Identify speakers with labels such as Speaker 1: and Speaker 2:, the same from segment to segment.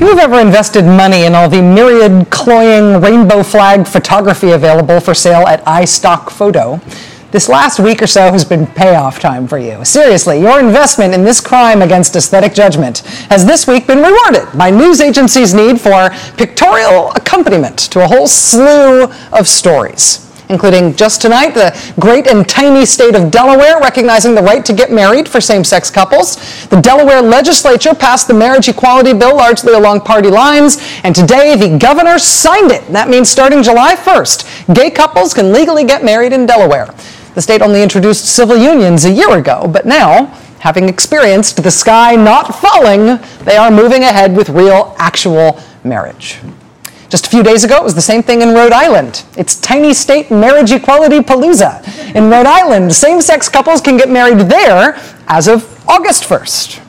Speaker 1: you have ever invested money in all the myriad cloying rainbow flag photography available for sale at iStock Photo, this last week or so has been payoff time for you. Seriously, your investment in this crime against aesthetic judgment has this week been rewarded by news agencies' need for pictorial accompaniment to a whole slew of stories, including just tonight, the great and tiny state of Delaware recognizing the right to get married for same-sex couples. The Delaware legislature passed the marriage equality bill largely along party lines, and today the governor signed it. That means starting July 1st, gay couples can legally get married in Delaware. The state only introduced civil unions a year ago, but now, having experienced the sky not falling, they are moving ahead with real, actual marriage. Just a few days ago, it was the same thing in Rhode Island. It's tiny state marriage equality palooza. In Rhode Island, same-sex couples can get married there as of August 1st.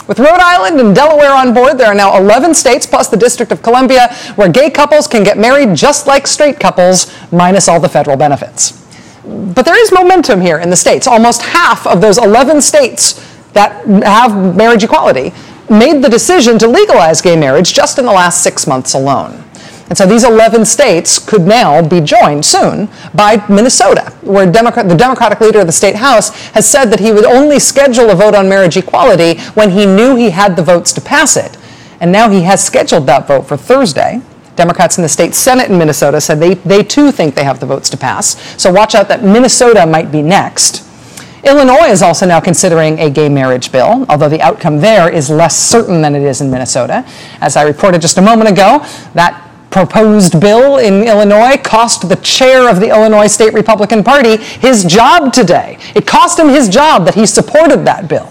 Speaker 1: With Rhode Island and Delaware on board, there are now 11 states plus the District of Columbia where gay couples can get married just like straight couples, minus all the federal benefits. But there is momentum here in the states. Almost half of those 11 states that have marriage equality made the decision to legalize gay marriage just in the last 6 months alone. And so these 11 states could now be joined soon by Minnesota, where the Democratic leader of the state house has said that he would only schedule a vote on marriage equality when he knew he had the votes to pass it. And now he has scheduled that vote for Thursday. Democrats in the state Senate in Minnesota said they too think they have the votes to pass. So watch out that Minnesota might be next. Illinois is also now considering a gay marriage bill, although the outcome there is less certain than it is in Minnesota. As I reported just a moment ago, that proposed bill in Illinois cost the chair of the Illinois State Republican Party his job today. It cost him his job that he supported that bill.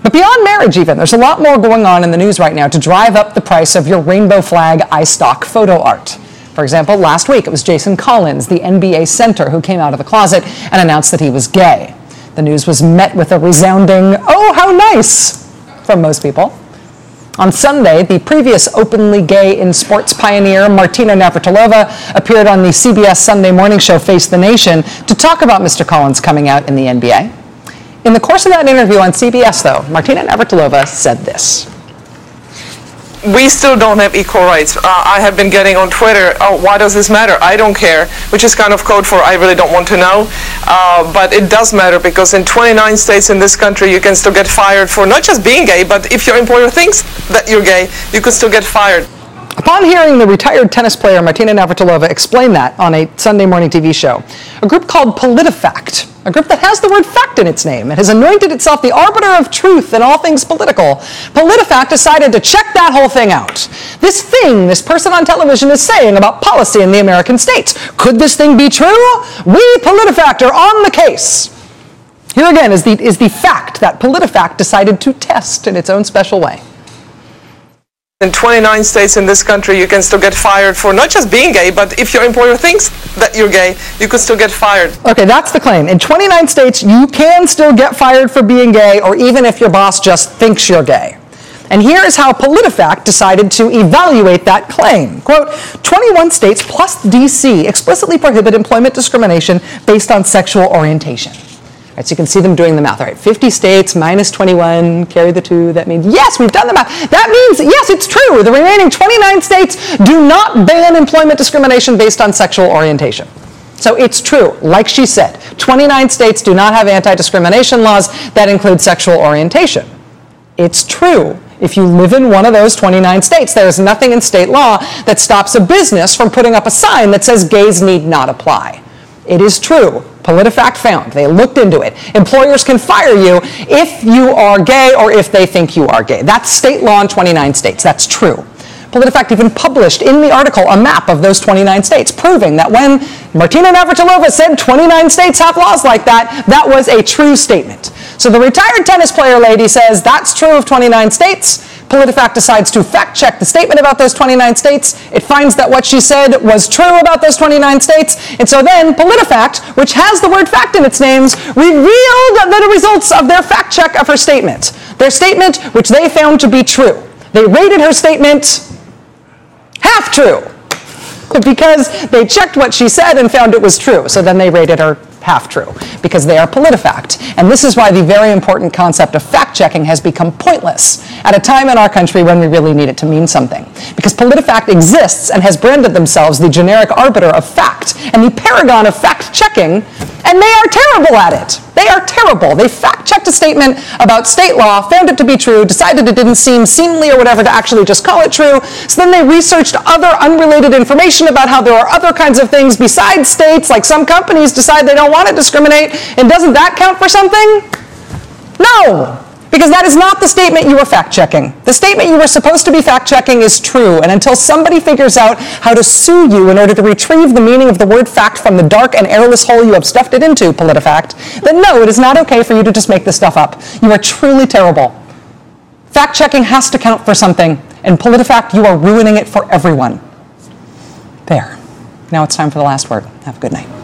Speaker 1: But beyond marriage even, there's a lot more going on in the news right now to drive up the price of your rainbow flag iStock photo art. For example, last week it was Jason Collins, the NBA center, who came out of the closet and announced that he was gay. The news was met with a resounding, "Oh, how nice," from most people. On Sunday, the previous openly gay in sports pioneer, Martina Navratilova, appeared on the CBS Sunday morning show Face the Nation to talk about Mr. Collins coming out in the NBA. In the course of that interview on CBS, though, Martina Navratilova said this.
Speaker 2: We still don't have equal rights. I have been getting on Twitter, "Oh, why does this matter? I don't care," which is kind of code for I really don't want to know. But it does matter because in 29 states in this country, you can still get fired for not just being gay, but if your employer thinks that you're gay, you could still get fired.
Speaker 1: Upon hearing the retired tennis player Martina Navratilova explain that on a Sunday morning TV show, a group called Politifact, a group that has the word fact in its name and has anointed itself the arbiter of truth in all things political, Politifact decided to check that whole thing out. This thing this person on television is saying about policy in the American states, could this thing be true? We, Politifact, are on the case. Here again is the fact that Politifact decided to test in its own special way.
Speaker 2: In 29 states in this country, you can still get fired for not just being gay, but if your employer thinks that you're gay, you could still get fired.
Speaker 1: Okay, that's the claim. In 29 states, you can still get fired for being gay, or even if your boss just thinks you're gay. And here is how Politifact decided to evaluate that claim. Quote, 21 states plus DC explicitly prohibit employment discrimination based on sexual orientation. Right, so you can see them doing the math. All right, 50 states minus 21, carry the 2. That means, yes, we've done the math. That means, yes, it's true. The remaining 29 states do not ban employment discrimination based on sexual orientation. So it's true, like she said, 29 states do not have anti-discrimination laws that include sexual orientation. It's true. If you live in one of those 29 states, there is nothing in state law that stops a business from putting up a sign that says gays need not apply. It is true. Politifact found. They looked into it. Employers can fire you if you are gay or if they think you are gay. That's state law in 29 states. That's true. Politifact even published in the article a map of those 29 states, proving that when Martina Navratilova said 29 states have laws like that, that was a true statement. So the retired tennis player lady says that's true of 29 states. Politifact decides to fact-check the statement about those 29 states. It finds that what she said was true about those 29 states. And so then Politifact, which has the word fact in its names, revealed the results of their fact-check of her statement. Their statement, which they found to be true. They rated her statement half true because they checked what she said and found it was true. So then they rated her half true, because they are Politifact. And this is why the very important concept of fact-checking has become pointless at a time in our country when we really need it to mean something. Because Politifact exists and has branded themselves the generic arbiter of fact and the paragon of fact-checking, and they are terrible at it. They are terrible. They fact-checked a statement about state law, found it to be true, decided it didn't seem seemly or whatever to actually just call it true, so then they researched other unrelated information about how there are other kinds of things besides states, like some companies decide they don't want to discriminate, and doesn't that count for something? No! Because that is not the statement you were fact-checking. The statement you were supposed to be fact-checking is true, and until somebody figures out how to sue you in order to retrieve the meaning of the word fact from the dark and airless hole you have stuffed it into, Politifact, then no, it is not okay for you to just make this stuff up. You are truly terrible. Fact-checking has to count for something, and Politifact, you are ruining it for everyone. There. Now it's time for the last word. Have a good night.